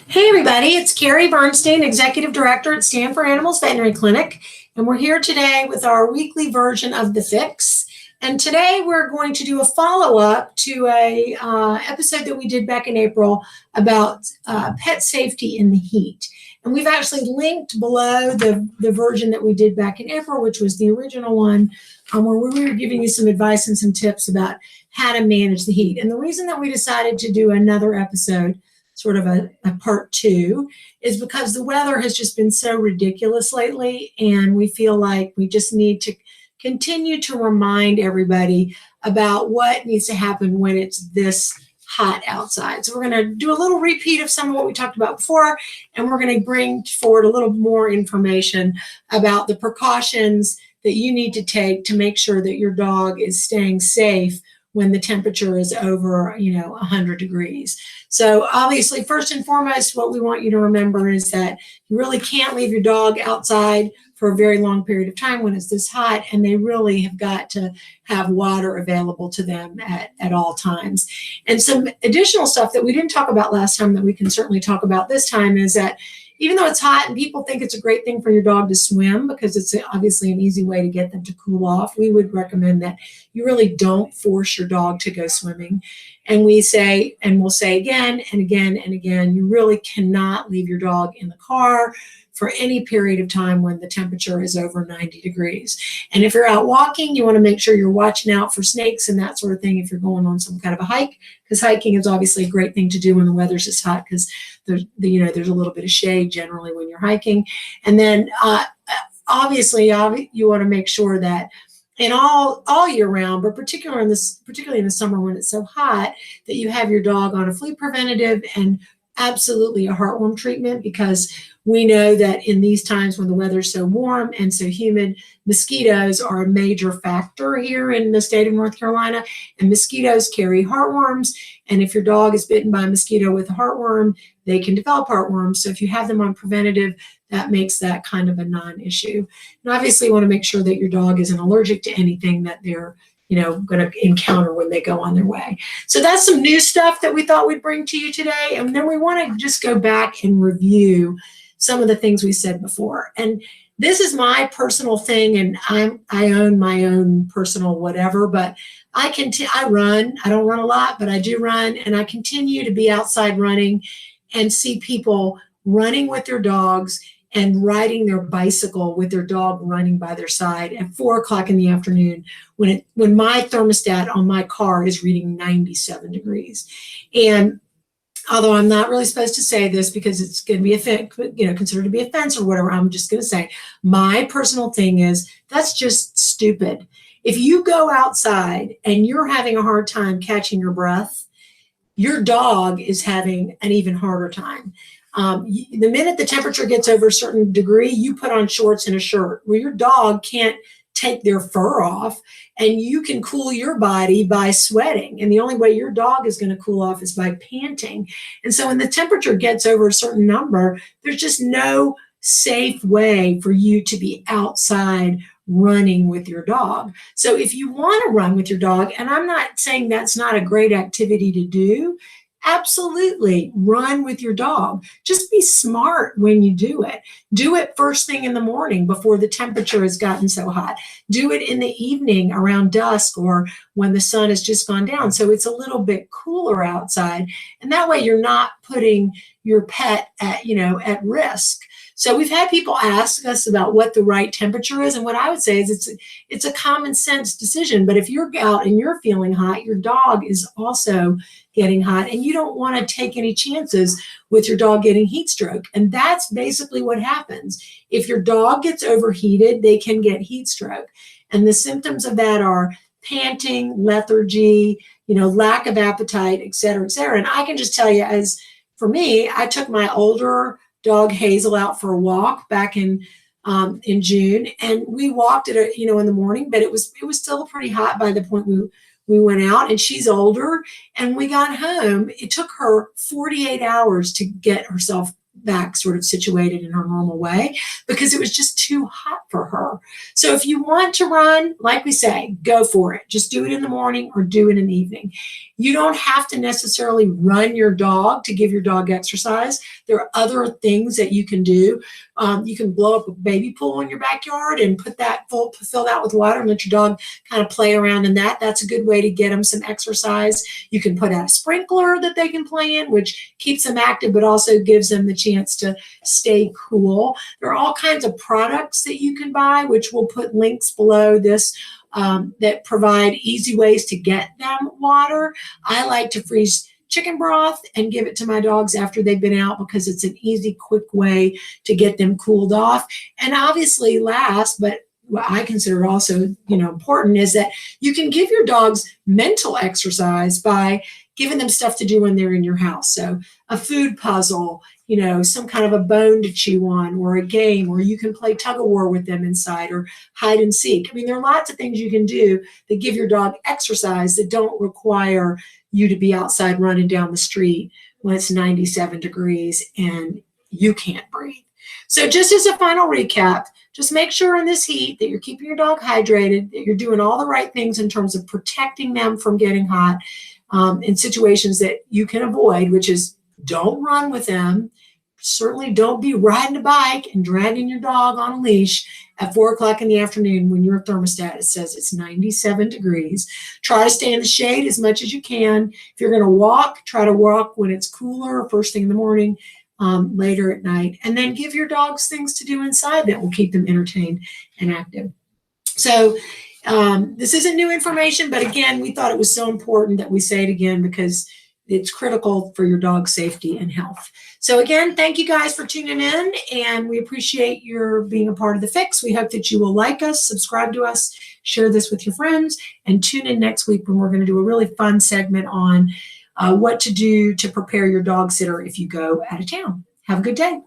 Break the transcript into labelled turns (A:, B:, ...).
A: Hey everybody, it's Carrie Bernstein, Executive Director at Stand for Animals Veterinary Clinic, and we're here today with our weekly version of The Fix. And today we're going to do a follow-up to a episode that we did back in April about pet safety in the heat. And we've actually linked below the version that we did back in April, which was the original one, where we were giving you some advice and some tips about how to manage the heat. And the reason that we decided to do another episode, sort of a part two, is because the weather has just been so ridiculous lately, and we feel like we just need to continue to remind everybody about what needs to happen when it's this hot outside. So we're going to do a little repeat of some of what we talked about before, and we're going to bring forward a little more information about the precautions that you need to take to make sure that your dog is staying safe when the temperature is over, 100 degrees. So obviously, first and foremost, what we want you to remember is that you really can't leave your dog outside for a very long period of time when it's this hot, and they really have got to have water available to them at all times. And some additional stuff that we didn't talk about last time that we can certainly talk about this time is that even though it's hot and people think it's a great thing for your dog to swim because it's obviously an easy way to get them to cool off, we would recommend that you really don't force your dog to go swimming. And we say, and we'll say again and again and again, you really cannot leave your dog in the car for any period of time when the temperature is over 90 degrees. And if you're out walking, you want to make sure you're watching out for snakes and that sort of thing if you're going on some kind of a hike, because hiking is obviously a great thing to do when the weather's this hot, because there's a little bit of shade generally when you're hiking. And then obviously you want to make sure that in all year round, but particularly in the summer when it's so hot, that you have your dog on a flea preventative and absolutely a heartworm treatment, because we know that in these times when the weather's so warm and so humid, mosquitoes are a major factor here in the state of North Carolina, and mosquitoes carry heartworms. And if your dog is bitten by a mosquito with a heartworm, they can develop heartworms. So if you have them on preventative, that makes that kind of a non-issue. And obviously you want to make sure that your dog isn't allergic to anything that they're going to encounter when they go on their way. So that's some new stuff that we thought we'd bring to you today. And then we want to just go back and review some of the things we said before. And this is my personal thing, and I own my own personal whatever, but I run. I don't run a lot, but I do run, and I continue to be outside running and see people running with their dogs and riding their bicycle with their dog running by their side at 4 o'clock in the afternoon when my thermostat on my car is reading 97 degrees. And although I'm not really supposed to say this because it's going to be considered to be offense or whatever, I'm just going to say my personal thing is that's just stupid. If you go outside and you're having a hard time catching your breath, your dog is having an even harder time. The minute the temperature gets over a certain degree, you put on shorts and a shirt. Well, your dog can't take their fur off, and you can cool your body by sweating. And the only way your dog is going to cool off is by panting. And so when the temperature gets over a certain number, there's just no safe way for you to be outside running with your dog. So if you want to run with your dog, and I'm not saying that's not a great activity to do, absolutely run with your dog. Just be smart when you do it. Do it first thing in the morning before the temperature has gotten so hot. Do it in the evening around dusk or when the sun has just gone down, so it's a little bit cooler outside. And that way you're not putting your pet at risk. So we've had people ask us about what the right temperature is, and what I would say is it's a common sense decision. But if you're out and you're feeling hot, your dog is also getting hot, and you don't want to take any chances with your dog getting heat stroke. And that's basically what happens. If your dog gets overheated, they can get heat stroke. And the symptoms of that are panting, lethargy, lack of appetite, et cetera, et cetera. And I can just tell you, as for me, I took my older dog Hazel out for a walk back in June, and we walked in the morning, but it was still pretty hot by the point we went out, and she's older, and we got home. It took her 48 hours to get herself back sort of situated in her normal way because it was just too hot for her. So if you want to run, like we say, go for it. Just do it in the morning or do it in the evening. You don't have to necessarily run your dog to give your dog exercise. There are other things that you can do. You can blow up a baby pool in your backyard and fill that with water and let your dog kind of play around in that. That's a good way to get them some exercise. You can put out a sprinkler that they can play in, which keeps them active, but also gives them the chance to stay cool. There are all kinds of products that you can buy, which we'll put links below this that provide easy ways to get them water. I like to freeze chicken broth and give it to my dogs after they've been out because it's an easy, quick way to get them cooled off. And obviously last, but what I consider also, important is that you can give your dogs mental exercise by giving them stuff to do when they're in your house. So a food puzzle, some kind of a bone to chew on, or a game, or you can play tug of war with them inside, or hide and seek. I mean, there are lots of things you can do that give your dog exercise that don't require you to be outside running down the street when it's 97 degrees and you can't breathe. So just as a final recap, just make sure in this heat that you're keeping your dog hydrated, that you're doing all the right things in terms of protecting them from getting hot in situations that you can avoid, which is don't run with them. Certainly don't be riding a bike and dragging your dog on a leash at 4 o'clock in the afternoon when your thermostat says it's 97 degrees. Try to stay in the shade as much as you can. If you're going to walk, try to walk when it's cooler, first thing in the morning, later at night, and then give your dogs things to do inside that will keep them entertained and active. So this isn't new information, but again, we thought it was so important that we say it again because it's critical for your dog's safety and health. So again, thank you guys for tuning in, and we appreciate your being a part of The Fix. We hope that you will like us, subscribe to us, share this with your friends, and tune in next week when we're going to do a really fun segment on what to do to prepare your dog sitter if you go out of town. Have a good day.